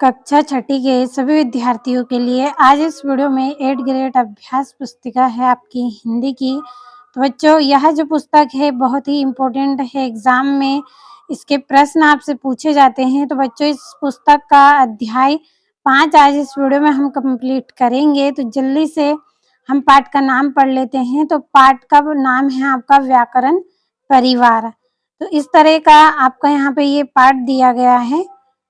कक्षा छठी के सभी विद्यार्थियों के लिए आज इस वीडियो में 8th ग्रेड अभ्यास पुस्तिका है आपकी हिंदी की। तो बच्चों, यह जो पुस्तक है बहुत ही इम्पोर्टेंट है, एग्जाम में इसके प्रश्न आपसे पूछे जाते हैं। तो बच्चों, इस पुस्तक का अध्याय 5 आज इस वीडियो में हम कंप्लीट करेंगे। तो जल्दी से हम पाठ का नाम पढ़ लेते हैं। तो पाठ का नाम है आपका व्याकरण परिवार। तो इस तरह का आपका यहाँ पे ये पाठ दिया गया है।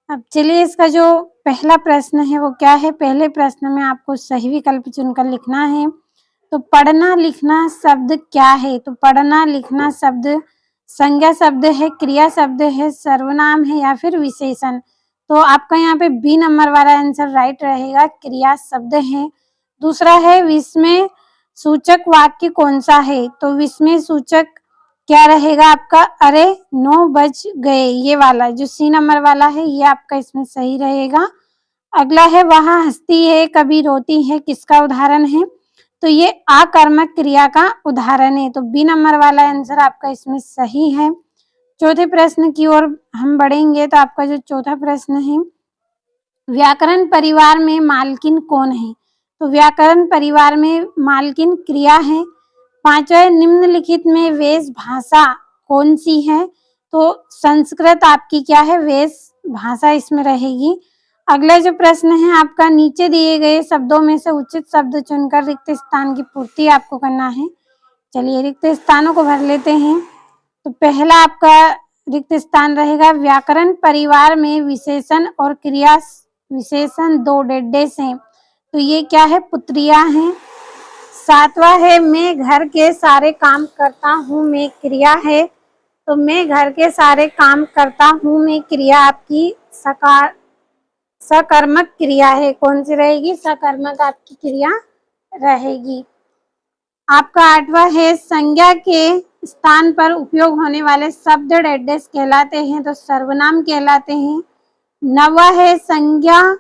अब चलिए, इसका जो पहला प्रश्न है वो क्या है। पहले प्रश्न में आपको सही विकल्प चुनकर लिखना है। तो पढ़ना लिखना शब्द क्या है। तो पढ़ना लिखना शब्द संज्ञा शब्द है, क्रिया शब्द है, सर्वनाम है या फिर विशेषण। तो आपका यहाँ पे बी नंबर वाला आंसर राइट रहेगा, क्रिया शब्द है। दूसरा है विस्मय सूचक वाक्य कौन सा है। तो विस्मय सूचक क्या रहेगा आपका, अरे 9 बज गए, ये वाला जो सी नंबर वाला है ये आपका इसमें सही रहेगा। अगला है वहाँ हंसती है कभी रोती है, किसका उदाहरण है। तो ये आकर्मक क्रिया का उदाहरण है। तो बी नंबर वाला आंसर आपका इसमें सही है। चौथे प्रश्न की ओर हम बढ़ेंगे। तो आपका जो चौथा प्रश्न है, व्याकरण परिवार में मालकिन कौन है। तो व्याकरण परिवार में मालकिन क्रिया है। पांचवा, निम्नलिखित में वेश भाषा कौन सी है। तो संस्कृत आपकी क्या है, वेश भाषा इसमें रहेगी। अगला जो प्रश्न है आपका, नीचे दिए गए शब्दों में से उचित शब्द चुनकर रिक्त स्थान की पूर्ति आपको करना है। चलिए रिक्त स्थानों को भर लेते हैं। तो पहला आपका रिक्त स्थान रहेगा, व्याकरण परिवार में विशेषण और क्रिया विशेषण 2 डेडेस हैं। तो ये क्या है, पुत्रियां हैं। सातवां है, मैं घर के सारे काम करता हूँ, मैं क्रिया है। तो मैं घर के सारे काम करता हूँ में क्रिया आपकी सकर्मक क्रिया है। कौन सी रहेगी, सकर्मक आपकी क्रिया रहेगी। आपका आठवां है, संज्ञा के स्थान पर उपयोग होने वाले शब्द डेडेस कहलाते हैं। तो सर्वनाम कहलाते हैं। नवा है, संज्ञा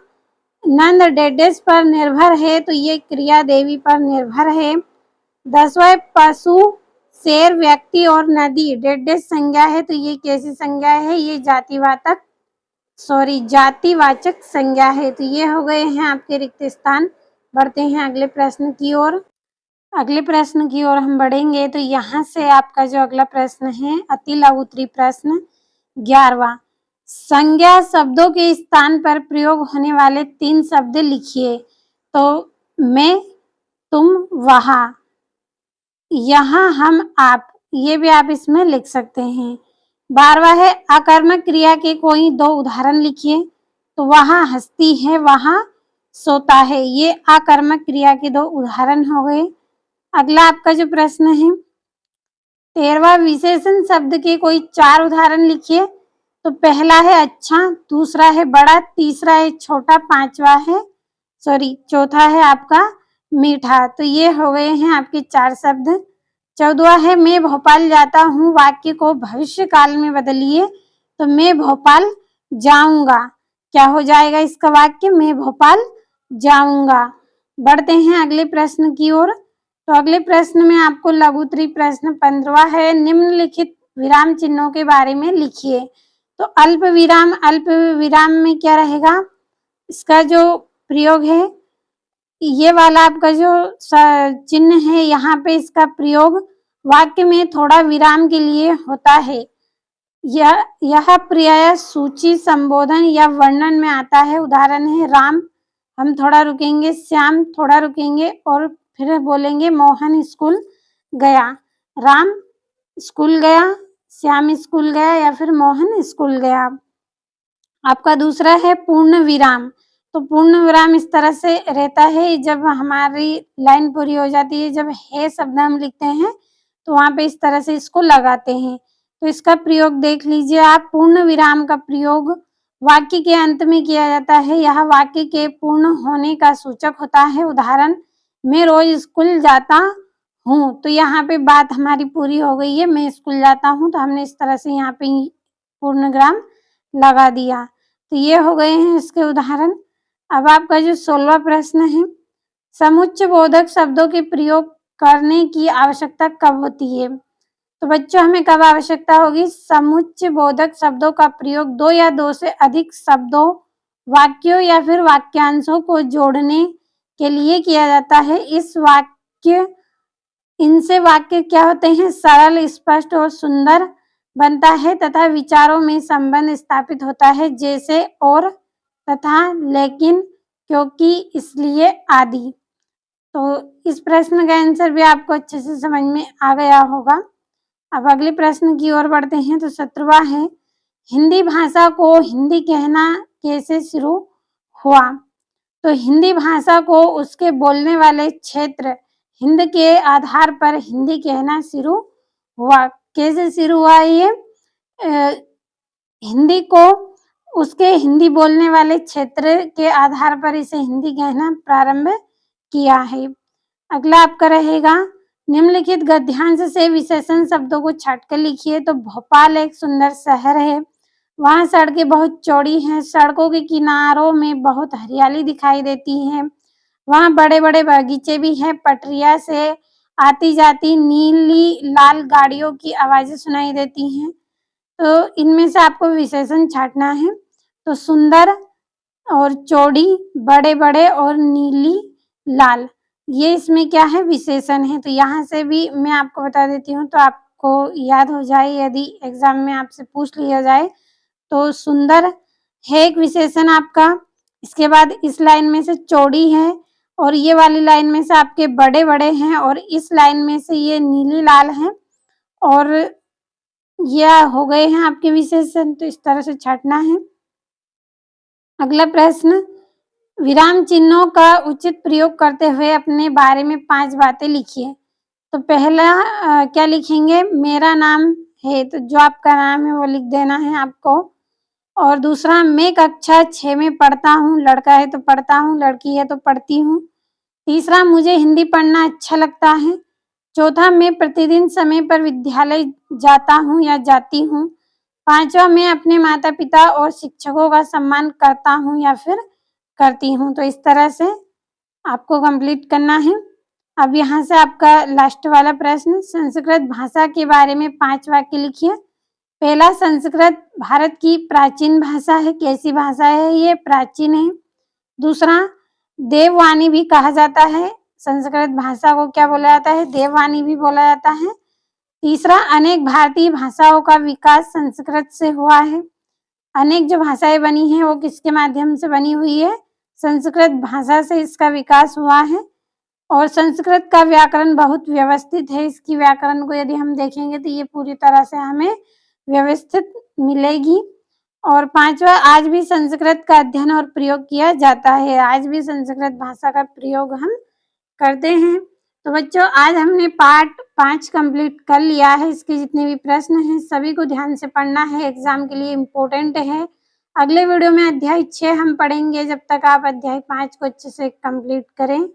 नंद डेडेस पर निर्भर है। तो ये क्रिया देवी पर निर्भर है। 10वां, पशु शेर व्यक्ति और नदी डेडेस संज्ञा है। तो ये कैसी संज्ञा है, ये जातिवाचक संज्ञा है। तो ये हो गए हैं आपके रिक्त स्थान। बढ़ते हैं अगले प्रश्न की ओर। अगले प्रश्न की ओर हम बढ़ेंगे। तो यहाँ से आपका जो अगला प्रश्न है, अति लघुत्तरी प्रश्न 11वां, संज्ञा शब्दों के स्थान पर प्रयोग होने वाले 3 शब्द लिखिए। तो मैं, तुम, वहाँ, यहाँ, हम, आप, ये भी आप इसमें लिख सकते हैं। 12वां है, आकर्मक क्रिया के कोई 2 उदाहरण लिखिए। तो वहाँ हंसती है, वहाँ सोता है, ये आकर्मक क्रिया के 2 उदाहरण हो गए। अगला आपका जो प्रश्न है 13वां, विशेषण शब्द के कोई 4 उदाहरण लिखिए। तो पहला है अच्छा, दूसरा है बड़ा, तीसरा है छोटा, चौथा है आपका मीठा। तो ये हो गए हैं आपके 4 शब्द। 14वां है, मैं भोपाल जाता हूँ, वाक्य को भविष्य काल में बदलिए। तो मैं भोपाल जाऊंगा, क्या हो जाएगा इसका वाक्य, मैं भोपाल जाऊंगा। बढ़ते हैं अगले प्रश्न की ओर। तो अगले प्रश्न में आपको लघुत्तरी प्रश्न 15वां है, निम्नलिखित विराम चिन्हों के बारे में लिखिए। तो अल्प विराम में क्या रहेगा, इसका जो प्रयोग है, ये वाला आपका जो चिन्ह है यहाँ पे इसका प्रयोग वाक्य में थोड़ा विराम के लिए होता है। यह प्रायः सूची, संबोधन या वर्णन में आता है। उदाहरण है राम, हम थोड़ा रुकेंगे, श्याम थोड़ा रुकेंगे और फिर बोलेंगे मोहन स्कूल गया। राम स्कूल गया, श्याम स्कूल गया या फिर मोहन स्कूल गया। आपका दूसरा है पूर्ण विराम। तो पूर्ण विराम इस तरह से रहता है, जब हमारी लाइन पूरी हो जाती है, जब है शब्द हम लिखते हैं तो वहां पे इस तरह से इसको लगाते हैं। तो इसका प्रयोग देख लीजिए आप। पूर्ण विराम का प्रयोग वाक्य के अंत में किया जाता है। यह वाक्य के पूर्ण होने का सूचक होता है। उदाहरण, मैं रोज स्कूल जाता हूँ। तो यहाँ पे बात हमारी पूरी हो गई है, मैं स्कूल जाता हूँ, तो हमने इस तरह से यहाँ पे पूर्ण विराम लगा दिया। तो ये हो गए हैं इसके उदाहरण। अब आपका जो 16वां प्रश्न है, समुच्चय बोधक शब्दों के प्रयोग करने की आवश्यकता कब होती है। तो बच्चों, हमें कब आवश्यकता होगी, समुच्चय बोधक शब्दों का प्रयोग 2 या 2 से अधिक शब्दों वाक्यों या फिर वाक्यांशों को जोड़ने के लिए किया जाता है। इनसे वाक्य क्या होते हैं, सरल, स्पष्ट और सुंदर बनता है तथा विचारों में संबंध स्थापित होता है, जैसे और, तथा, लेकिन, क्योंकि, इसलिए आदि। तो इस प्रश्न का आंसर भी आपको अच्छे से समझ में आ गया होगा। अब अगले प्रश्न की ओर बढ़ते हैं। तो 17वां है, हिंदी भाषा को हिंदी कहना कैसे शुरू हुआ? तो हिंदी भाषा को उसके बोलने वाले क्षेत्र हिंद के आधार पर हिंदी कहना शुरू हुआ। कैसे शुरू हुआ ये? हिंदी को उसके हिंदी बोलने वाले क्षेत्र के आधार पर इसे हिंदी कहना प्रारंभ किया है। अगला आपका रहेगा, निम्नलिखित गद्यांश से विशेषण शब्दों को छांटकर लिखिए। तो भोपाल एक सुंदर शहर है, वहाँ सड़कें बहुत चौड़ी हैं, सड़कों के किनारों में बहुत हरियाली दिखाई देती है, वहाँ बड़े बड़े बगीचे भी हैं, पटरिया से आती जाती नीली लाल गाड़ियों की आवाजें सुनाई देती हैं। तो इनमें से आपको विशेषण छांटना है। तो सुंदर और चौड़ी, बड़े बड़े और नीली लाल, ये इसमें क्या है, विशेषण है। तो यहाँ से भी मैं आपको बता देती हूँ तो आपको याद हो जाए, यदि एग्जाम में आपसे पूछ लिया जाए। तो सुंदर है एक विशेषण आपका, इसके बाद इस लाइन में से चौड़ी है, और ये वाली लाइन में से आपके बड़े बड़े हैं, और इस लाइन में से ये नीली लाल है, और यह हो गए हैं आपके विशेषण। तो इस तरह से छांटना है। अगला प्रश्न, विराम चिन्हों का उचित प्रयोग करते हुए अपने बारे में 5 बातें लिखिए। तो पहला क्या लिखेंगे, मेरा नाम है, तो जो आपका नाम है वो लिख देना है आपको। और दूसरा, मैं कक्षा 6 में पढ़ता हूँ, लड़का है तो पढ़ता हूँ, लड़की है तो पढ़ती हूँ। तीसरा, मुझे हिंदी पढ़ना अच्छा लगता है। चौथा, मैं प्रतिदिन समय पर विद्यालय जाता हूँ या जाती हूँ। पांचवा, मैं अपने माता पिता और शिक्षकों का सम्मान करता हूँ या फिर करती हूँ। तो इस तरह से आपको कंप्लीट करना है। अब यहाँ से आपका लास्ट वाला प्रश्न, संस्कृत भाषा के बारे में 5 वाक्य लिखिए। पहला, संस्कृत भारत की प्राचीन भाषा है। कैसी भाषा है ये? प्राचीन है। दूसरा, देववाणी भी कहा जाता है, संस्कृत भाषा को क्या बोला जाता है? देववाणी भी बोला जाता है। तीसरा, अनेक भारतीय भाषाओं का विकास संस्कृत से हुआ है। अनेक जो भाषाएं बनी हैं वो किसके माध्यम से बनी हुई है? संस्कृत भाषा से इसका विकास हुआ है। और संस्कृत का व्याकरण बहुत व्यवस्थित है, इसकी व्याकरण को यदि हम देखेंगे तो ये पूरी तरह से हमें व्यवस्थित मिलेगी। और पांचवा, आज भी संस्कृत का अध्ययन और प्रयोग किया जाता है, आज भी संस्कृत भाषा का प्रयोग हम करते हैं। तो बच्चों, आज हमने पार्ट 5 कंप्लीट कर लिया है। इसके जितने भी प्रश्न हैं सभी को ध्यान से पढ़ना है, एग्जाम के लिए इम्पोर्टेंट है। अगले वीडियो में अध्याय 6 हम पढ़ेंगे, जब तक आप अध्याय 5 को अच्छे से कंप्लीट करें।